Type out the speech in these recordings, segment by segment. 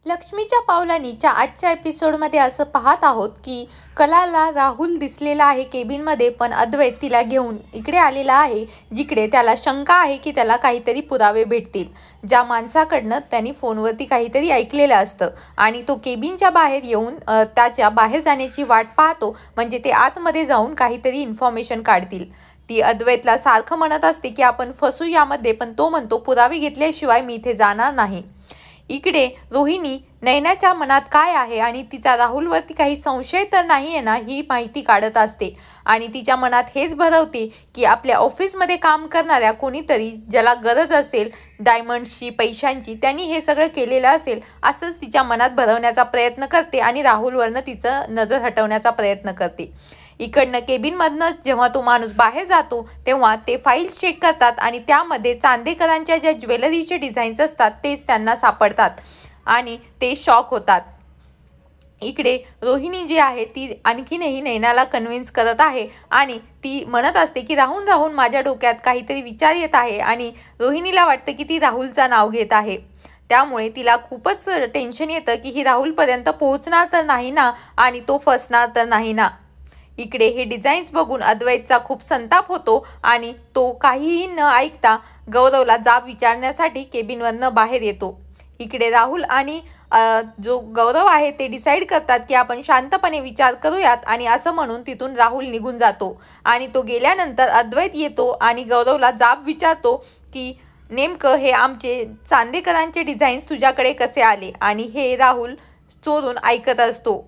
लक्ष्मीच्या पावलांनीच्या आजच्या एपिसोडमध्ये असं पाहत आहोत की कलाला राहुल दिसलेला आहे केबिनमध्ये, पण अद्वैत तिला घेऊन इकडे आलेला आहे, जिकडे त्याला शंका आहे की त्याला काहीतरी पुरावे भेटतील, ज्या माणसाकडनं त्यांनी फोनवरती काहीतरी ऐकलेलं असतं. आणि तो केबिनच्या बाहेर येऊन त्याच्या बाहेर जाण्याची वाट पाहतो, म्हणजे ते आतमध्ये जाऊन काहीतरी इन्फॉर्मेशन काढतील. ती अद्वैतला सारखं म्हणत असते की आपण फसू यामध्ये, पण तो म्हणतो पुरावे घेतल्याशिवाय मी इथे जाणार नाही. इकडे रोहिणी नैनाच्या मनात काय आहे आणि तिचा राहुलवरती काही संशय तर नाही आहे ना, ही माहिती काढत असते. आणि तिच्या मनात हेच भरवते की आपल्या ऑफिसमध्ये काम करणाऱ्या कोणीतरी ज्याला गरज असेल डायमंड्सची, पैशांची, त्यांनी हे सगळं केलेलं असेल, असंच तिच्या मनात भरवण्याचा प्रयत्न करते आणि राहुलवरनं तिचं नजर हटवण्याचा प्रयत्न करते. इकडनं केबिनमधनं जेव्हा तो माणूस बाहेर जातो तेव्हा ते फाईल्स चेक करतात आणि त्यामध्ये चांदेकरांच्या ज्या ज्वेलरीचे डिझाईन्स असतात तेच त्यांना सापडतात आणि ते शॉक होतात. इकडे रोहिणी जी आहे ती आणखीनही नैनाला कन्व्हिन्स करत आहे आणि ती म्हणत असते की राहून राहून माझ्या डोक्यात काहीतरी विचार येत आहे, आणि रोहिणीला वाटतं की ती राहुलचं नाव घेत आहे. त्यामुळे तिला खूपच टेन्शन येतं की ही राहुलपर्यंत पोहोचणार तर नाही ना, आणि तो फसणार तर नाही ना. इकडे हे डिझाईन्स बघून अद्वैतचा खूप संताप होतो आणि तो काहीही न ऐकता गौरवला जाब विचारण्यासाठी केबिनवरनं बाहेर येतो. इकडे राहुल आणि जो गौरव आहे ते डिसाईड करतात की आपण शांतपणे विचार करूयात, आणि असं म्हणून तिथून राहुल निघून जातो. आणि तो गेल्यानंतर अद्वैत येतो आणि गौरवला जाब विचारतो की नेमकं हे आमचे चांदेकरांचे डिझाईन्स तुझ्याकडे कसे आले, आणि हे राहुल चोरून ऐकत असतो.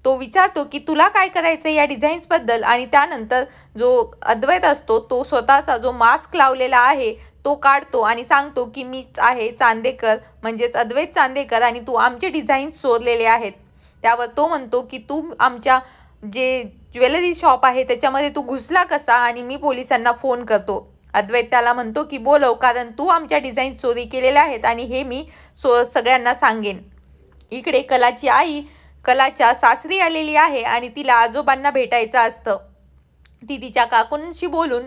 तो विचारतो की तुला काय करायचं या डिझाईन्सबद्दल, आणि त्यानंतर जो अद्वैत असतो तो स्वतःचा जो मास्क लावलेला आहे तो काढतो आणि सांगतो की मीच आहे चांदेकर, म्हणजेच अद्वैत चांदेकर, आणि तू आमचे डिझाईन्स चोरलेले आहेत. त्यावर तो म्हणतो की तू आमच्या जे ज्वेलरी शॉप आहे त्याच्यामध्ये तू घुसला कसा, आणि मी पोलिसांना फोन करतो. अद्वैत त्याला म्हणतो की बोलव, कारण तू आमच्या डिझाईन्स चोरी केलेल्या आहेत आणि हे मी सगळ्यांना सांगेन. इकडे कलाची आई कलाच्या सासरी आलेली आहे आणि तिला आजोबांना भेटायचं असतं. ती तिच्या काकूंशी बोलून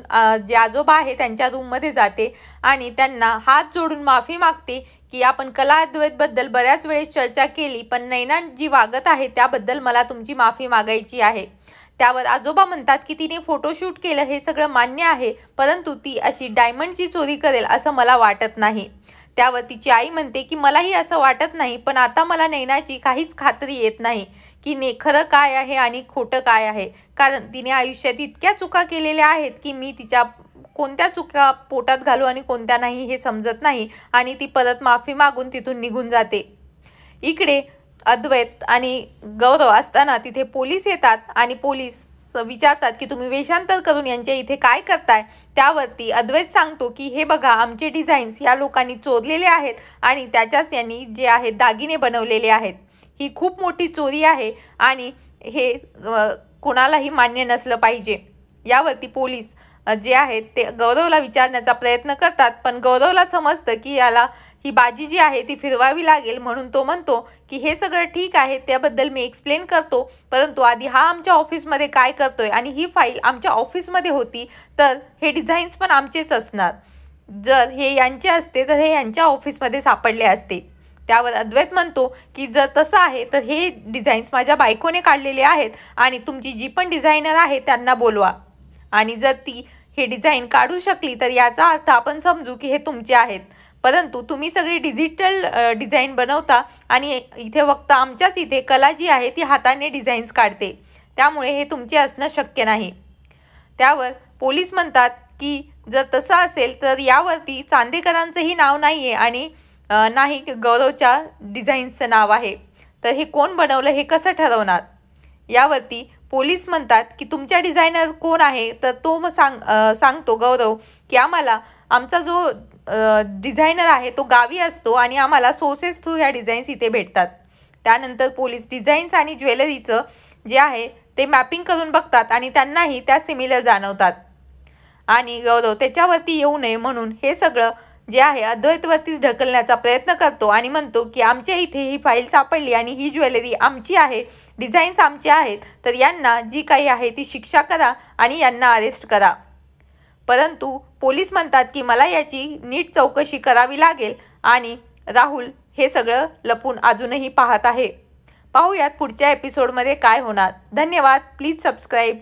जे आजोबा आहे त्यांच्या रूममध्ये जाते आणि त्यांना हात जोडून माफी मागते की आपण कला अद्वैतबद्दल बऱ्याच वेळेस चर्चा केली, पण नैना जी वागत आहे त्याबद्दल मला तुमची माफी मागायची आहे. त्यावर आजोबा म्हणतात की तिने फोटोशूट केलं हे सगळं मान्य आहे, परंतु ती अशी डायमंडची चोरी करेल असं मला वाटत नाही. त्यावर तिची आई म्हणते की मलाही असं वाटत नाही, पण आता मला नैनाची काहीच खात्री येत नाही की खरं काय आहे आणि खोटं काय आहे, कारण तिने आयुष्यात इतक्या चुका केलेल्या आहेत की मी तिच्या कोणत्या चुका पोटात घालू आणि कोणत्या नाही हे समजत नाही. आणि ती परत माफी मागून तिथून निघून जाते. इकडे अद्वैत आणि गौरव असताना तिथे पोलीस येतात आणि पोलीस विचारतात की तुम्ही वेषांतर करून यांच्या इथे काय करताय. त्यावरती अद्वैत सांगतो की हे बघा आमचे डिझाईन्स या लोकांनी चोरलेले आहेत आणि त्याच्याच यांनी जे आहेत दागिने बनवलेले आहेत. ही खूप मोठी चोरी आहे आणि हे कोणालाही मान्य नसलं पाहिजे. यावरती पोलीस जे आहेत ते गौरवला विचारण्याचा प्रयत्न करतात, पण गौरवला समजतं की याला ही बाजी जी आहे ती फिरवावी लागेल, म्हणून तो म्हणतो की हे सगळं ठीक आहे, त्याबद्दल मी एक्सप्लेन करतो, परंतु आधी हा आमच्या ऑफिसमध्ये काय करतोय, आणि ही फाईल आमच्या ऑफिसमध्ये होती तर हे डिझाईन्स पण आमचेच असणार. जर हे यांचे असते तर हे यांच्या ऑफिसमध्ये सापडले असते. त्यावर अद्वैत म्हणतो की जर तसं आहे तर हे डिझाईन्स माझ्या बायकोने काढलेले आहेत आणि तुमची जी पण डिझायनर आहे त्यांना बोलवा, आणि जर ती हे डिझाईन काढू शकली तर याचा अर्थ आपण समजू की हे तुमचे आहेत. परंतु तुम्ही सगळी डिजिटल डिझाईन बनवता आणि इथे फक्त आमच्याच इथे कला जी आहे ती हाताने डिझाईन्स काढते, त्यामुळे हे तुमचे असणं शक्य नाही. त्यावर पोलीस म्हणतात की जर तसं असेल तर यावरती चांदेकरांचंही नाव नाही आहे आणि नाही गौरवच्या डिझाईन्सचं नाव आहे, तर हे कोण बनवलं हे कसं ठरवणार. यावरती पोलीस म्हणतात की तुमच्या डिझायनर कोण आहे, तर तो मग सांगतो गौरव की आमचा जो डिझायनर आहे तो गावी असतो आणि आम्हाला सोर्सेस थ्रू ह्या डिझाईन्स इथे भेटतात. त्यानंतर पोलीस डिझाईन्स आणि ज्वेलरीचं जे आहे ते मॅपिंग करून बघतात आणि त्यांनाही त्या सिमिलर जाणवतात. आणि गौरव त्याच्यावरती येऊ नये म्हणून हे सगळं जे आहे अद्वैतवरतीच ढकलण्याचा प्रयत्न करतो आणि म्हणतो की आमच्या इथे ही फाईल सापडली आणि ही ज्वेलरी आमची आहे, डिझाईन्स आमचे आहेत, तर यांना जी काही आहे ती शिक्षा करा आणि यांना अरेस्ट करा. परंतु पोलीस म्हणतात की मला याची नीट चौकशी करावी लागेल आणि राहुल हे सगळं लपून अजूनही पाहत आहे. पाहूयात पुढच्या एपिसोडमध्ये काय होणार. धन्यवाद. Please subscribe.